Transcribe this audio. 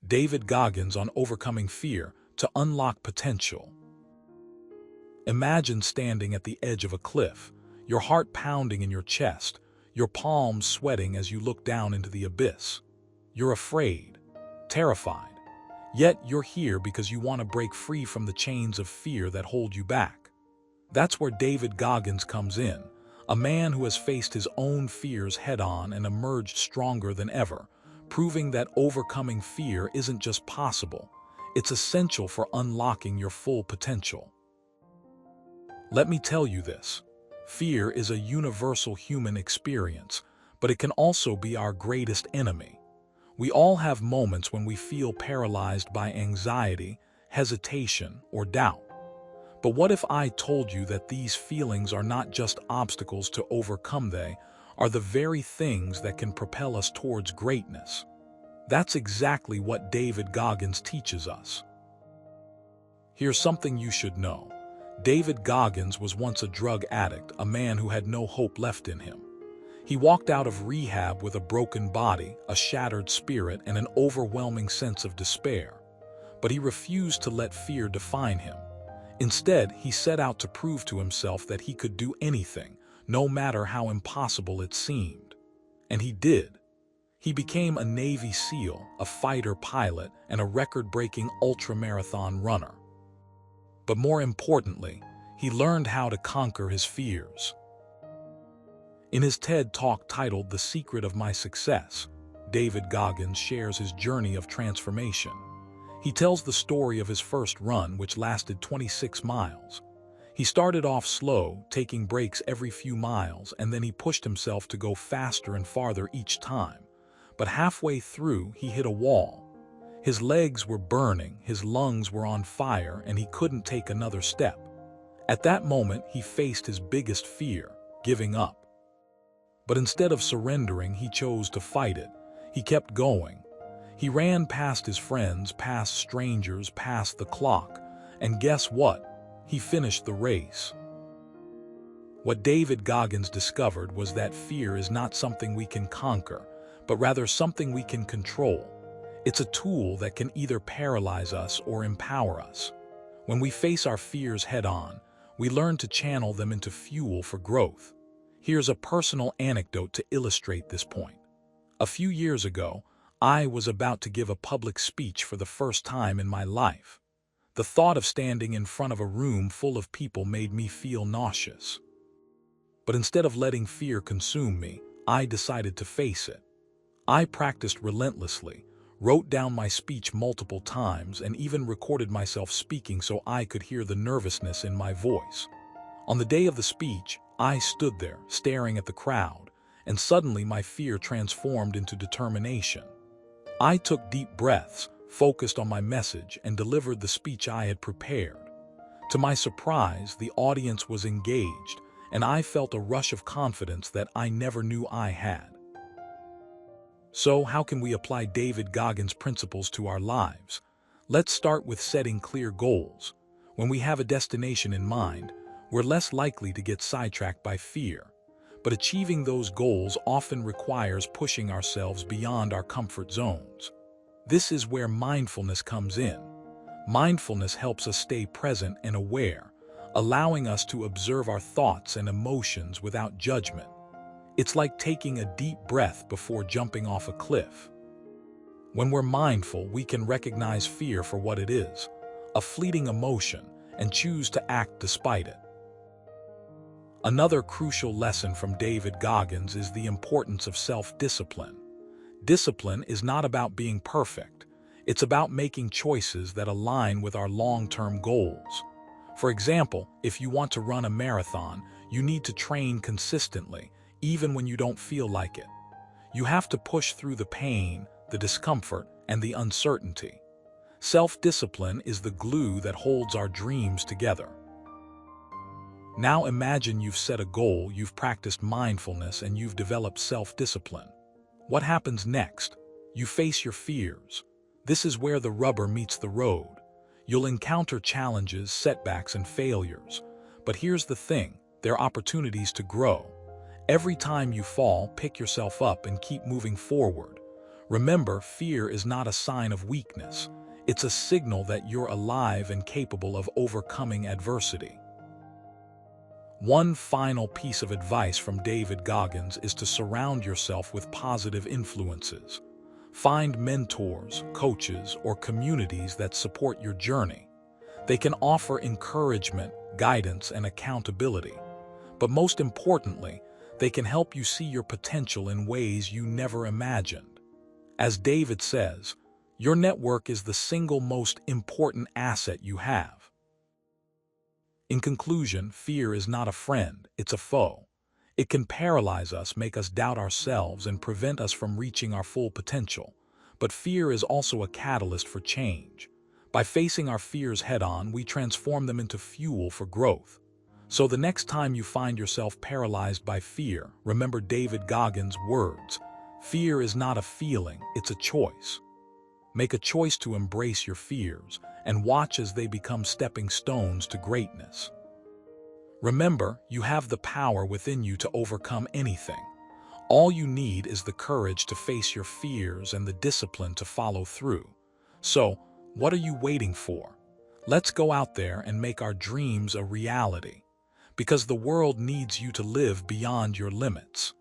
David Goggins on overcoming fear to unlock potential. Imagine standing at the edge of a cliff, your heart pounding in your chest, your palms sweating as you look down into the abyss. You're afraid, terrified, yet you're here because you want to break free from the chains of fear that hold you back. That's where David Goggins comes in, a man who has faced his own fears head-on and emerged stronger than ever, proving that overcoming fear isn't just possible, it's essential for unlocking your full potential. Let me tell you this, fear is a universal human experience, but it can also be our greatest enemy. We all have moments when we feel paralyzed by anxiety, hesitation, or doubt. But what if I told you that these feelings are not just obstacles to overcome, they are the very things that can propel us towards greatness? That's exactly what David Goggins teaches us. Here's something you should know. David Goggins was once a drug addict, a man who had no hope left in him. He walked out of rehab with a broken body, a shattered spirit, and an overwhelming sense of despair. But he refused to let fear define him. Instead, he set out to prove to himself that he could do anything, no matter how impossible it seemed. And he did. He became a Navy SEAL, a fighter pilot, and a record-breaking ultramarathon runner. But more importantly, he learned how to conquer his fears. In his TED Talk titled "The Secret of My Success," David Goggins shares his journey of transformation. He tells the story of his first run, which lasted 26 miles. He started off slow, taking breaks every few miles, and then he pushed himself to go faster and farther each time. But halfway through, he hit a wall. His legs were burning, his lungs were on fire, and he couldn't take another step. At that moment, he faced his biggest fear, giving up. But instead of surrendering, he chose to fight it. He kept going. He ran past his friends, past strangers, past the clock, and guess what? He finished the race. What David Goggins discovered was that fear is not something we can conquer, but rather something we can control. It's a tool that can either paralyze us or empower us. When we face our fears head-on, we learn to channel them into fuel for growth. Here's a personal anecdote to illustrate this point. A few years ago, I was about to give a public speech for the first time in my life. The thought of standing in front of a room full of people made me feel nauseous. But instead of letting fear consume me, I decided to face it. I practiced relentlessly, wrote down my speech multiple times, and even recorded myself speaking so I could hear the nervousness in my voice. On the day of the speech, I stood there, staring at the crowd, and suddenly my fear transformed into determination. I took deep breaths, focused on my message, and delivered the speech I had prepared. To my surprise, the audience was engaged, and I felt a rush of confidence that I never knew I had. So, how can we apply David Goggins' principles to our lives? Let's start with setting clear goals. When we have a destination in mind, we're less likely to get sidetracked by fear. But achieving those goals often requires pushing ourselves beyond our comfort zones. This is where mindfulness comes in. Mindfulness helps us stay present and aware, allowing us to observe our thoughts and emotions without judgment. It's like taking a deep breath before jumping off a cliff. When we're mindful, we can recognize fear for what it is, a fleeting emotion, and choose to act despite it. Another crucial lesson from David Goggins is the importance of self-discipline. Discipline is not about being perfect. It's about making choices that align with our long-term goals. For example, if you want to run a marathon, you need to train consistently, even when you don't feel like it. You have to push through the pain, the discomfort, and the uncertainty. Self-discipline is the glue that holds our dreams together. Now imagine you've set a goal, you've practiced mindfulness, and you've developed self-discipline. What happens next? You face your fears. This is where the rubber meets the road. You'll encounter challenges, setbacks, and failures. But here's the thing, they're opportunities to grow. Every time you fall, pick yourself up and keep moving forward. Remember, fear is not a sign of weakness. It's a signal that you're alive and capable of overcoming adversity. One final piece of advice from David Goggins is to surround yourself with positive influences. Find mentors, coaches, or communities that support your journey. They can offer encouragement, guidance, and accountability. But most importantly, they can help you see your potential in ways you never imagined. As David says, your network is the single most important asset you have. In conclusion, fear is not a friend, it's a foe. It can paralyze us, make us doubt ourselves, and prevent us from reaching our full potential. But fear is also a catalyst for change. By facing our fears head-on, we transform them into fuel for growth. So the next time you find yourself paralyzed by fear, remember David Goggins' words: fear is not a feeling, it's a choice. Make a choice to embrace your fears and watch as they become stepping stones to greatness. Remember, you have the power within you to overcome anything. All you need is the courage to face your fears and the discipline to follow through. So, what are you waiting for? Let's go out there and make our dreams a reality. Because the world needs you to live beyond your limits.